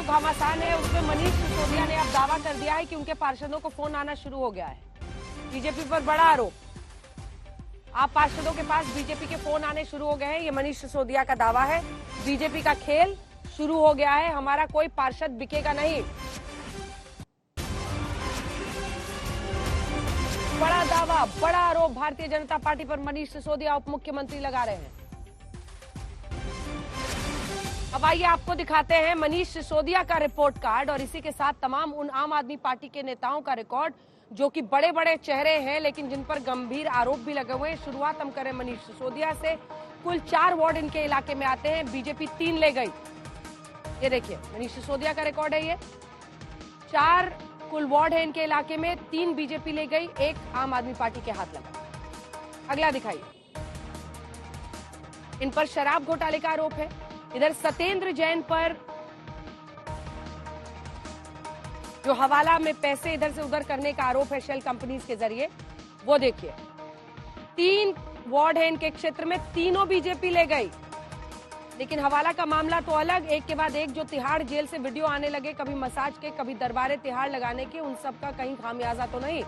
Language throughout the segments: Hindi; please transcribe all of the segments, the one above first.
घमासान है उसमें मनीष सिसोदिया ने अब दावा कर दिया है कि उनके पार्षदों को फोन आना शुरू हो गया है। बीजेपी पर बड़ा आरोप। आप पार्षदों के पास बीजेपी के फोन आने शुरू हो गए हैं, ये मनीष सिसोदिया का दावा है। बीजेपी का खेल शुरू हो गया है, हमारा कोई पार्षद बिकेगा नहीं। बड़ा दावा, बड़ा आरोप भारतीय जनता पार्टी पर मनीष सिसोदिया उप मुख्यमंत्री लगा रहे हैं। अब आइए आपको दिखाते हैं मनीष सिसोदिया का रिपोर्ट कार्ड और इसी के साथ तमाम उन आम आदमी पार्टी के नेताओं का रिकॉर्ड जो कि बड़े बड़े चेहरे हैं लेकिन जिन पर गंभीर आरोप भी लगे हुए हैं। शुरुआत हम करें मनीष सिसोदिया से। कुल 4 वार्ड इनके इलाके में आते हैं, बीजेपी 3 ले गई। ये देखिए मनीष सिसोदिया का रिकॉर्ड है। ये 4 कुल वार्ड है इनके इलाके में, 3 बीजेपी ले गई, 1 आम आदमी पार्टी के हाथ लगा। अगला दिखाइए। इन पर शराब घोटाले का आरोप है। इधर सत्येंद्र जैन पर जो हवाला में पैसे इधर से उधर करने का आरोप है शेल कंपनीज के जरिए, वो देखिए। 3 वार्ड है इनके क्षेत्र में, तीनों बीजेपी ले गई। लेकिन हवाला का मामला तो अलग, एक के बाद एक जो तिहाड़ जेल से वीडियो आने लगे, कभी मसाज के, कभी दरबारे तिहाड़ लगाने के, उन सब का कहीं खामियाजा तो नहीं।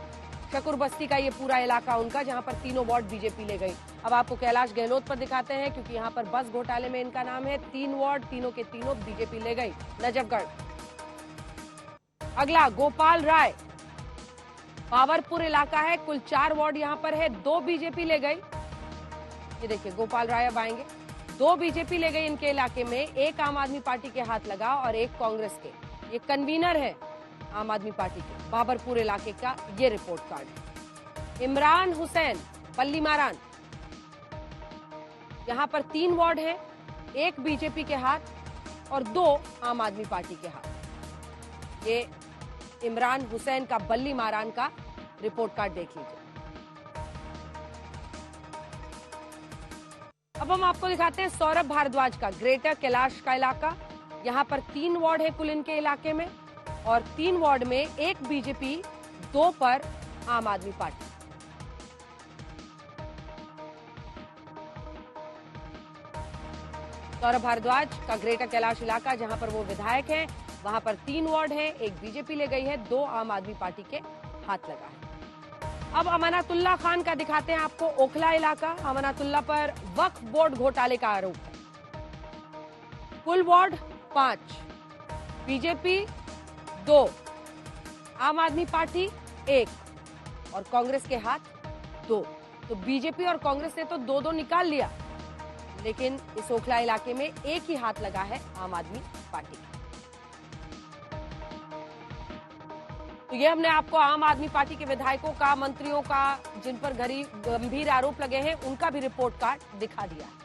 शकूर बस्ती का ये पूरा इलाका उनका, जहां पर तीनों वार्ड बीजेपी ले गई। अब आपको कैलाश गहलोत पर दिखाते हैं क्योंकि यहां पर बस घोटाले में इनका नाम है। 3 वार्ड, तीनों के तीनों बीजेपी ले गई। नजफगढ़। अगला गोपाल राय, पावरपुर इलाका है, कुल 4 वार्ड यहां पर है, 2 बीजेपी ले गई। ये देखिए गोपाल राय अब आएंगे। 2 बीजेपी ले गई इनके इलाके में, 1 आम आदमी पार्टी के हाथ लगा और 1 कांग्रेस के। ये कन्वीनर है आम आदमी पार्टी के बाबरपुर इलाके का ये रिपोर्ट कार्ड है। इमरान हुसैन, पल्ली मारान, यहां पर 3 वार्ड है, 1 बीजेपी के हाथ और 2 आम आदमी पार्टी के हाथ। ये इमरान हुसैन का बल्ली मारान का रिपोर्ट कार्ड देख लीजिए। अब हम आपको दिखाते हैं सौरभ भारद्वाज का ग्रेटर कैलाश का इलाका। यहां पर 3 वार्ड है कुल इनके इलाके में और 3 वार्ड में 1 बीजेपी, 2 पर आम आदमी पार्टी। सौरभ भारद्वाज का ग्रेटर कैलाश इलाका जहां पर वो विधायक हैं, वहां पर 3 वार्ड है, 1 बीजेपी ले गई है, 2 आम आदमी पार्टी के हाथ लगा है। अब अमानतुल्लाह खान का दिखाते हैं आपको ओखला इलाका। अमानतुल्लाह पर वक्फ बोर्ड घोटाले का आरोप है। कुल वार्ड 5, बीजेपी 2, आम आदमी पार्टी 1 और कांग्रेस के हाथ 2। तो बीजेपी और कांग्रेस ने तो 2-2 निकाल लिया, लेकिन इस ओखला इलाके में 1 ही हाथ लगा है आम आदमी पार्टी का। तो ये हमने आपको आम आदमी पार्टी के विधायकों का, मंत्रियों का, जिन पर गंभीर आरोप लगे हैं, उनका भी रिपोर्ट कार्ड दिखा दिया है।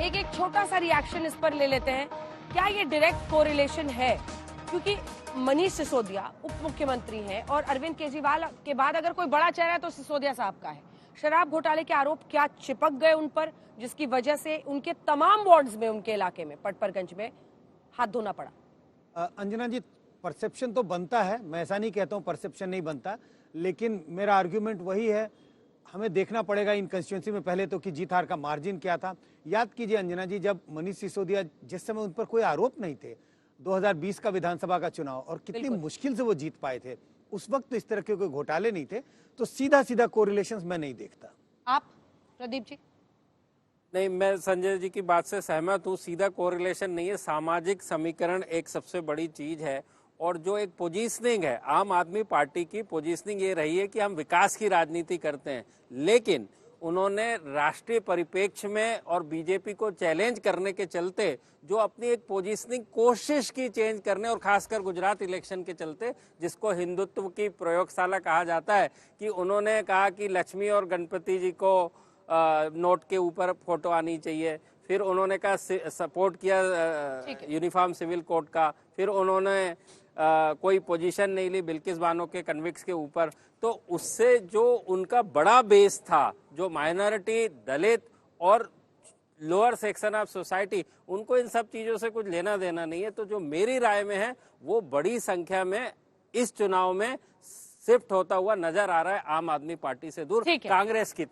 एक छोटा सा रिएक्शन इस पर ले लेते हैं। क्या ये डायरेक्ट कोरिलेशन है? क्योंकि मनीष सिसोदिया उप मुख्यमंत्री हैं और अरविंद केजरीवाल के बाद अगर कोई बड़ा चेहरा है तो सिसोदिया साहब का है। शराब घोटाले के आरोप क्या चिपक गए उन पर, जिसकी वजह से उनके तमाम वार्ड्स में, उनके इलाके में, पटपरगंज में हाथ धोना पड़ा? अंजना जी, परसेप्शन तो बनता है, मैं ऐसा नहीं कहता हूँ परसेप्शन नहीं बनता, लेकिन मेरा आर्ग्यूमेंट वही है, हमें देखना पड़ेगा इन कंस्टिट्यूंसी में पहले तो कि जीत हार का मार्जिन क्या था। याद कीजिए अंजना जी, जब मनीष सिसोदिया, जिस समय उन पर कोई आरोप नहीं थे, 2020 का विधानसभा का चुनाव, और कितनी मुश्किल से वो जीत पाए थे, उस वक्त तो इस तरह के कोई घोटाले नहीं थे, तो सीधा सीधा कोरिलेशंस मैं नहीं देखता। आप प्रदीप जी? नहीं, मैं संजय जी की बात से सहमत हूँ। सीधा कोरिलेशन नहीं है, सामाजिक समीकरण एक सबसे बड़ी चीज है। और जो एक पोजीशनिंग है, आम आदमी पार्टी की पोजीशनिंग ये रही है कि हम विकास की राजनीति करते हैं, लेकिन उन्होंने राष्ट्रीय परिप्रेक्ष्य में और बीजेपी को चैलेंज करने के चलते जो अपनी एक पोजीशनिंग कोशिश की चेंज करने, और खासकर गुजरात इलेक्शन के चलते, जिसको हिंदुत्व की प्रयोगशाला कहा जाता है, कि उन्होंने कहा कि लक्ष्मी और गणपति जी को नोट के ऊपर फोटो आनी चाहिए। फिर उन्होंने कहा सपोर्ट किया यूनिफॉर्म सिविल कोड का। फिर उन्होंने कोई पोजीशन नहीं ली बिल्किस बानो के कन्विक्स के ऊपर। तो उससे जो उनका बड़ा बेस था, जो माइनॉरिटी, दलित और लोअर सेक्शन ऑफ सोसाइटी, उनको इन सब चीजों से कुछ लेना देना नहीं है। तो जो मेरी राय में है, वो बड़ी संख्या में इस चुनाव में शिफ्ट होता हुआ नजर आ रहा है आम आदमी पार्टी से दूर ठीक है। कांग्रेस की तरफ।